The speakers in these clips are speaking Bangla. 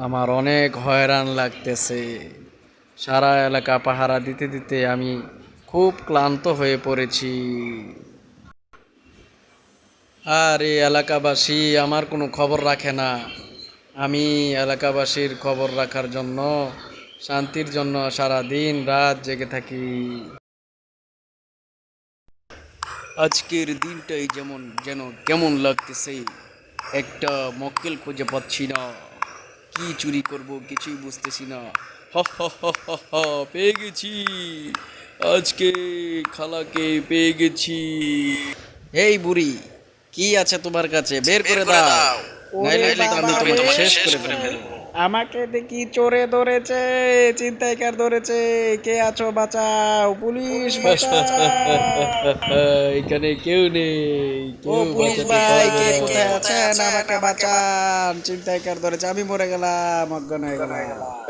আমার অনেক হয়রান লাগতেছে। সারা এলাকা পাহারা দিতে দিতে আমি খুব ক্লান্ত হয়ে পড়েছি। আর এই এলাকাবাসী আমার কোনো খবর রাখে না। আমি এলাকাবাসীর খবর রাখার জন্য, শান্তির জন্য সারা দিন রাত জেগে থাকি। আজকের দিনটাই যেন কেমন লাগতেছে। একটা মক্কেল খুঁজে পাচ্ছি না। কি চুরি করব কিছুই বুঝতেছি না। হ হ হ হ হ, পেয়ে গেছি। আজকে খালাকে পেয়ে গেছি। এই বুড়ি, কি আছে তোমার কাছে বের করে দাও, ওরে নাইলে কিন্তু আমি বাবা রে, তোমাকে শেষ করে ফেলবো। আমাকে দেখি চোরে ধরেছে, ছিনতাইকার ধরেছে। কে আছো, বাঁচাও, পুলিশ বাঁচাও। এখানে কেউ নেই, ও কেউ পুলিশ বাঁচাতে ভাই, পারবে কে না। কোথায় আছেন? আমাকে বাঁচান, ছিনতাইকার ধরেছে, আমি মরে গেলাম, অজ্ঞান হয়ে গেলাম।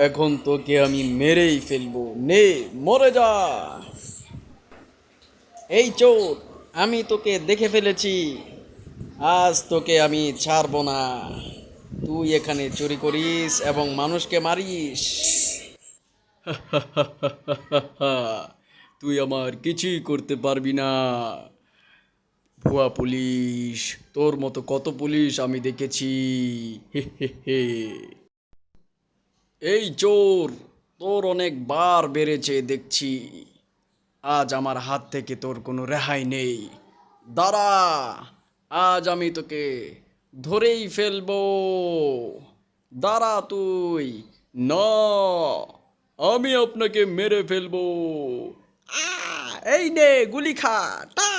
এখন তোকে আমি মেরেই ফেলবো, নে মরে যা। এই চোর, আমি তোকে দেখে ফেলেছি। আজ তোকে আমি ছাড়বো না। তুই এখানে চুরি করিস এবং মানুষকে মারিস। তুই আমার কিছুই করতে পারবি না, ভুয়া পুলিশ। তোর মতো কত পুলিশ আমি দেখেছি। হে হে হে। এই চোর, তোর অনেক বার বেড়েছে দেখছি। আজ আমার হাত থেকে তোর কোনো রেহাই নেই। দাঁড়া, আজ আমি তোকে ধরেই ফেলবো। দাঁড়া তুই। না, আমি আপনাকে মেরে ফেলবো। এই নে গুলি খা। টা